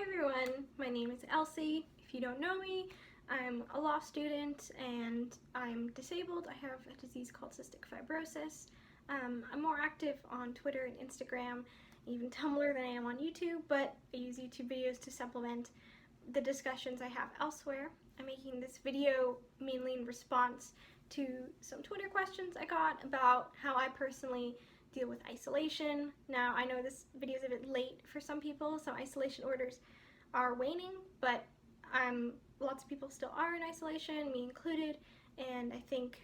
Hi everyone, my name is Elsie. If you don't know me, I'm a law student and I'm disabled. I have a disease called cystic fibrosis. I'm more active on Twitter and Instagram, even Tumblr than I am on YouTube, but I use YouTube videos to supplement the discussions I have elsewhere. I'm making this video mainly in response to some Twitter questions I got about how I personally deal with isolation. Now, I know this video is a bit late for some people, so isolation orders are waning, but lots of people still are in isolation, me included, and I think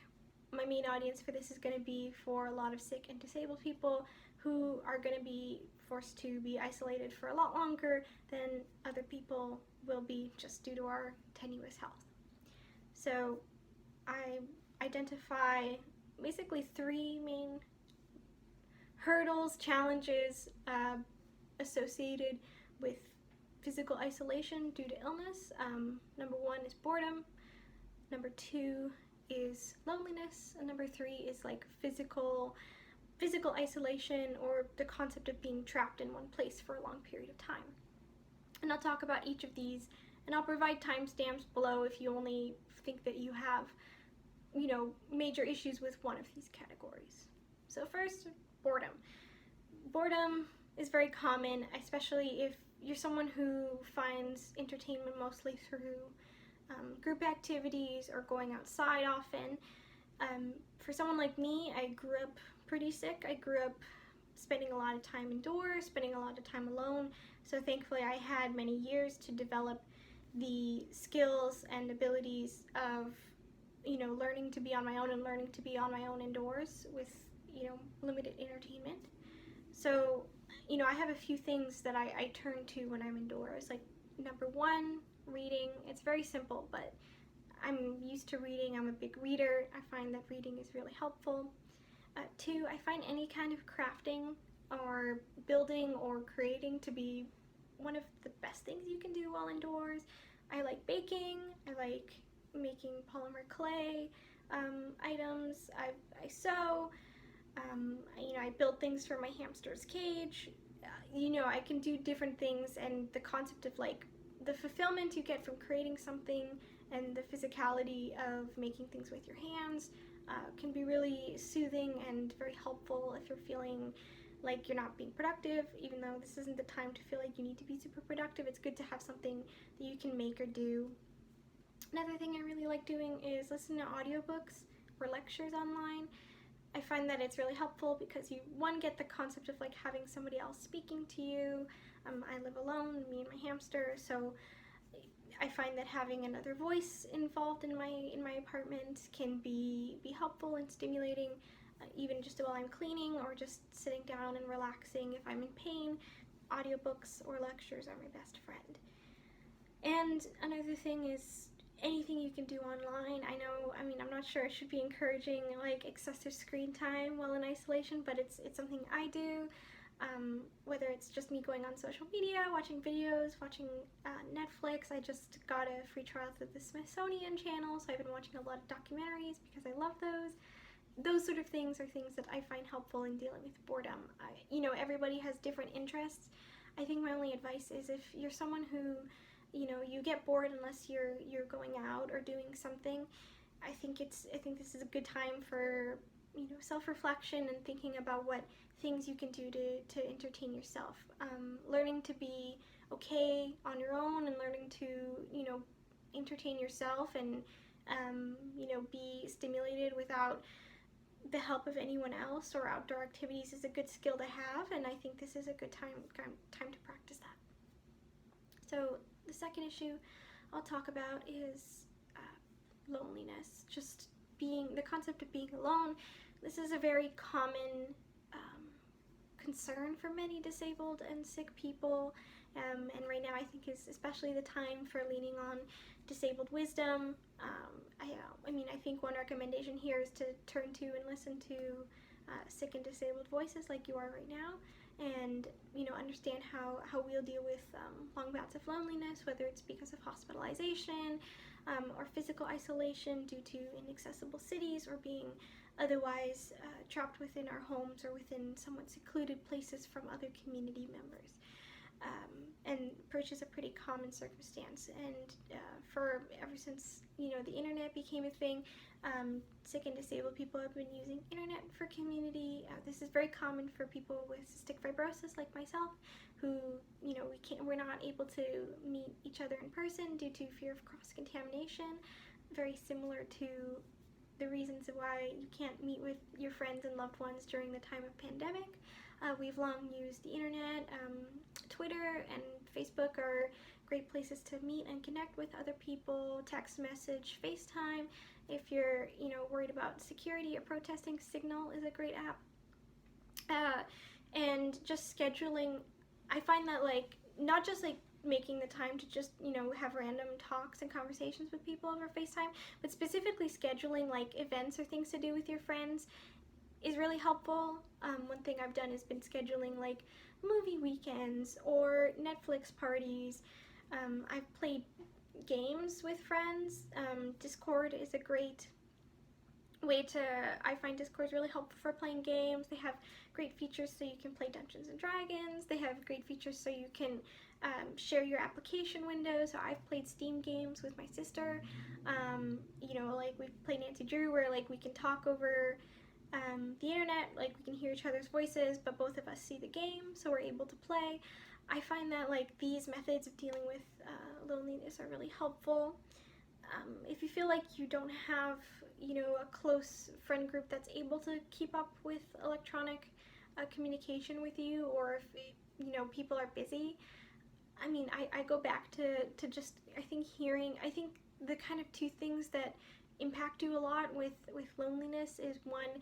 my main audience for this is going to be for a lot of sick and disabled people who are going to be forced to be isolated for a lot longer than other people will be just due to our tenuous health. So I identify basically three main hurdles, challenges associated with physical isolation due to illness. Number one is boredom. Number two is loneliness. And number three is like physical isolation, or the concept of being trapped in one place for a long period of time. And I'll talk about each of these, and I'll provide timestamps below if you only think that you have, major issues with one of these categories. So first, boredom. Boredom is very common, especially if you're someone who finds entertainment mostly through group activities or going outside often. For someone like me, I grew up pretty sick. I grew up spending a lot of time indoors, spending a lot of time alone, so thankfully I had many years to develop the skills and abilities of learning to be on my own and learning to be on my own indoors with limited entertainment. So I have a few things that I turn to when I'm indoors. Like, number one, reading. It's very simple, but I'm used to reading. I'm a big reader. I find that reading is really helpful. Two, I find any kind of crafting or building or creating to be one of the best things you can do while indoors. I like baking. I like making polymer clay items. I sew. I build things for my hamster's cage. I can do different things, and the concept of like the fulfillment you get from creating something and the physicality of making things with your hands can be really soothing and very helpful if you're feeling like you're not being productive. Even though this isn't the time to feel like you need to be super productive, it's good to have something that you can make or do. Another thing I really like doing is listen to audiobooks or lectures online. I find that it's really helpful because you, one, get the concept of like having somebody else speaking to you. I live alone, me and my hamster, so I find that having another voice involved in my apartment can be helpful and stimulating, even just while I'm cleaning or just sitting down and relaxing. If I'm in pain, audiobooks or lectures are my best friend. And another thing is anything you can do online. I'm not sure I should be encouraging like excessive screen time while in isolation, but it's something I do. Whether it's just me going on social media, watching videos, watching Netflix. I just got a free trial through the Smithsonian channel, so I've been watching a lot of documentaries because I love those. Those sort of things are things that I find helpful in dealing with boredom. Everybody has different interests. I think my only advice is if you're someone who you get bored unless you're going out or doing something, I think this is a good time for self-reflection and thinking about what things you can do to entertain yourself. Learning to be okay on your own and learning to entertain yourself and be stimulated without the help of anyone else or outdoor activities is a good skill to have, and I think this is a good time to practice that. So the second issue I'll talk about is loneliness. Just the concept of being alone. This is a very common concern for many disabled and sick people, and right now I think is especially the time for leaning on disabled wisdom. I think one recommendation here is to turn to and listen to sick and disabled voices like you are right now, and understand how we'll deal with long bouts of loneliness, whether it's because of hospitalization or physical isolation due to inaccessible cities or being otherwise trapped within our homes or within somewhat secluded places from other community members. and approach is a pretty common circumstance. And for ever since the internet became a thing, sick and disabled people have been using internet for community. This is very common for people with cystic fibrosis like myself, who we're not able to meet each other in person due to fear of cross-contamination. Very similar to the reasons why you can't meet with your friends and loved ones during the time of pandemic. We've long used the internet. Twitter and Facebook are great places to meet and connect with other people. Text message, FaceTime. If you're worried about security or protesting, Signal is a great app. And just scheduling, I find that not just making the time to just have random talks and conversations with people over FaceTime, but specifically scheduling events or things to do with your friends is really helpful. One thing I've done has been scheduling movie weekends or Netflix parties. I've played games with friends. Discord is a great way I find Discord is really helpful for playing games. They have great features so you can play Dungeons and Dragons. They have great features so you can share your application windows. So I've played Steam games with my sister. We've played Nancy Drew, where we can talk over the internet, we can hear each other's voices, but both of us see the game, so we're able to play. I find that these methods of dealing with loneliness are really helpful. If you feel like you don't have a close friend group that's able to keep up with electronic communication with you, or if people are busy, I go back to just I think the kind of two things that impact you a lot with loneliness is one,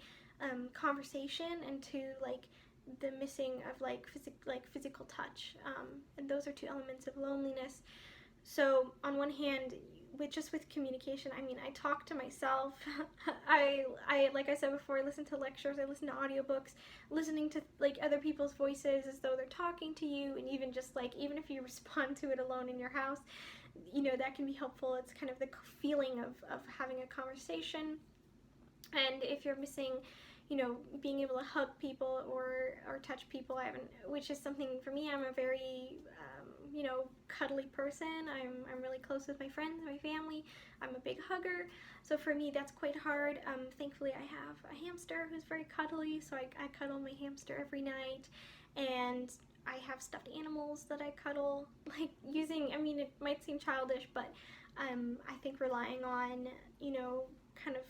conversation, and two, the missing of physical touch, and those are two elements of loneliness. So on one hand, with communication, I talk to myself. I like I said before, I listen to lectures, I listen to audiobooks, listening to other people's voices as though they're talking to you, and even just even if you respond to it alone in your house, that can be helpful. It's kind of the feeling of having a conversation. And if you're missing being able to hug people or touch people, which is something for me. I'm a very cuddly person. I'm really close with my friends, my family. I'm a big hugger, so for me that's quite hard. Thankfully I have a hamster who's very cuddly, so I cuddle my hamster every night, and I have stuffed animals that I cuddle, using, it might seem childish, but I think relying on kind of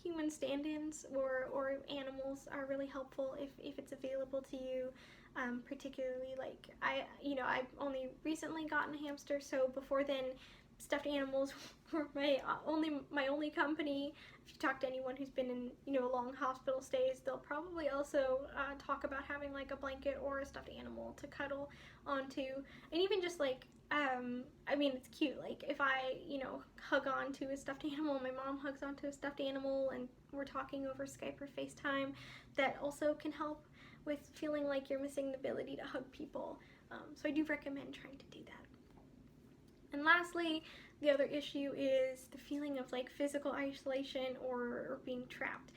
human stand-ins or animals are really helpful if it's available to you. Particularly I've only recently gotten a hamster, so before then stuffed animals were my only company. If you talk to anyone who's been in long hospital stays, they'll probably also talk about having a blanket or a stuffed animal to cuddle onto. And even just it's cute, if I hug onto a stuffed animal, my mom hugs onto a stuffed animal, and we're talking over Skype or FaceTime, that also can help with feeling like you're missing the ability to hug people. So I do recommend trying to do that. And lastly, the other issue is the feeling of physical isolation or being trapped.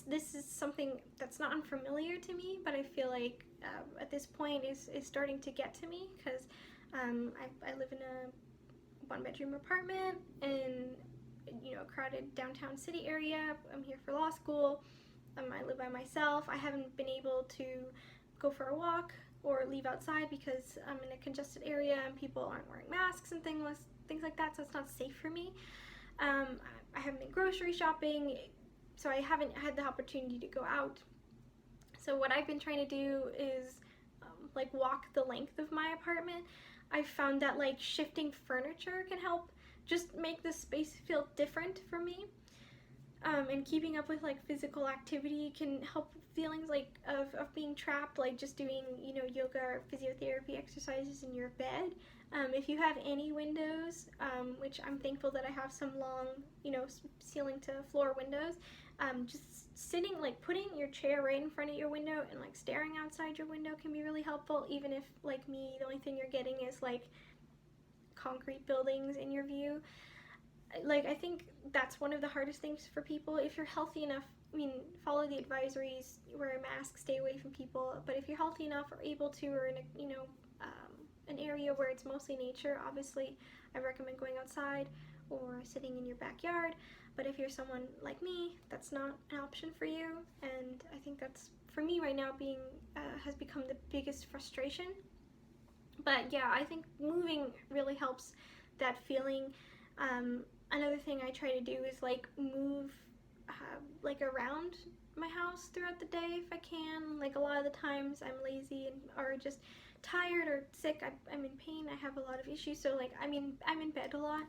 This is something that's not unfamiliar to me, but I feel at this point is starting to get to me, because I live in a one-bedroom apartment in a crowded downtown city area. I'm here for law school. I live by myself. I haven't been able to go for a walk or leave outside because I'm in a congested area and people aren't wearing masks and things like that, so it's not safe for me. I haven't been grocery shopping, so I haven't had the opportunity to go out. So what I've been trying to do is walk the length of my apartment. I found that shifting furniture can help just make the space feel different for me. And keeping up with physical activity can help feelings of being trapped, just doing yoga or physiotherapy exercises in your bed. If you have any windows, which I'm thankful that I have some long ceiling to floor windows, just sitting, putting your chair right in front of your window and staring outside your window can be really helpful, even if me, the only thing you're getting is concrete buildings in your view. I think that's one of the hardest things for people. If you're healthy enough, follow the advisories, wear a mask, stay away from people, but if you're healthy enough or able to, or in a an area where it's mostly nature, obviously I recommend going outside or sitting in your backyard. But if you're someone like me, that's not an option for you, and I think that's, for me right now, has become the biggest frustration. But yeah, I think moving really helps that feeling. Another thing I try to do is like move like around my house throughout the day if I can. Like a lot of the times I'm lazy or just tired or sick. I'm in pain. I have a lot of issues, so like I'm in bed a lot.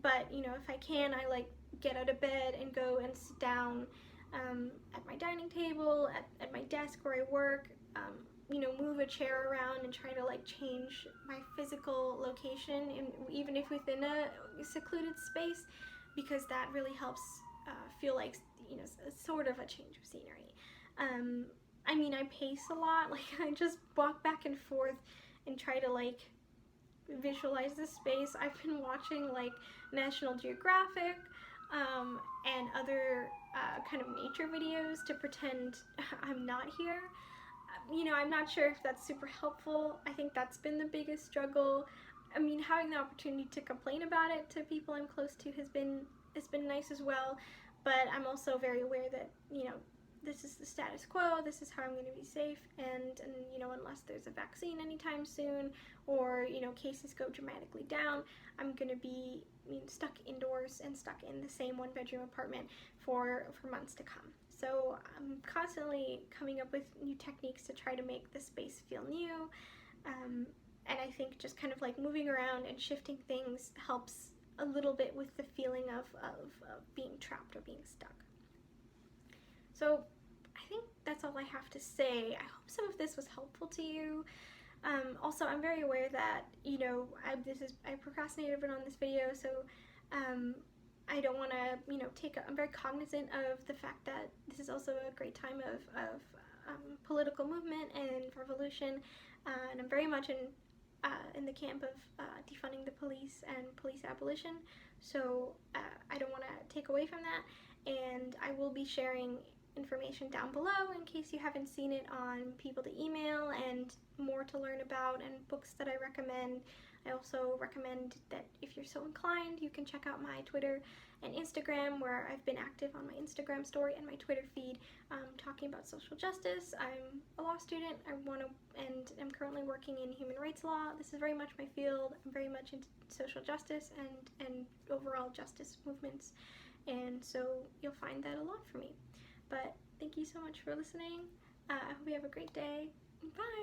But you know, if I can, I like get out of bed and go and sit down at my dining table, at my desk where I work. You know, move a chair around and try to like change my physical location, and even if within a secluded space, because that really helps feel like, you know, sort of a change of scenery. I mean, I pace a lot. Like I just walk back and forth and try to like visualize the space. I've been watching like National Geographic and other kind of nature videos to pretend I'm not here. You know, I'm not sure if that's super helpful. I think that's been the biggest struggle. I mean, having the opportunity to complain about it to people I'm close to has been nice as well, but I'm also very aware that, you know, this is the status quo, this is how I'm going to be safe, and you know, unless there's a vaccine anytime soon, or, you know, cases go dramatically down, I'm going to be, you know, stuck indoors and stuck in the same one-bedroom apartment for months to come. So I'm constantly coming up with new techniques to try to make the space feel new, and I think just kind of like moving around and shifting things helps a little bit with the feeling of being trapped or being stuck. So I think that's all I have to say. I hope some of this was helpful to you. Also, I'm very aware that, you know, I procrastinated a bit on this video, so I don't want to, you know, I'm very cognizant of the fact that this is also a great time of political movement and revolution, and I'm very much in the camp of defunding the police and police abolition, so I don't want to take away from that, and I will be sharing information down below in case you haven't seen it, on people to email and more to learn about and books that I recommend. I also recommend that if you're so inclined, you can check out my Twitter and Instagram, where I've been active on my Instagram story and my Twitter feed talking about social justice. I'm a law student. And I'm currently working in human rights law. This is very much my field. I'm very much into social justice and overall justice movements. And so you'll find that a lot for me. But thank you so much for listening. I hope you have a great day. Bye!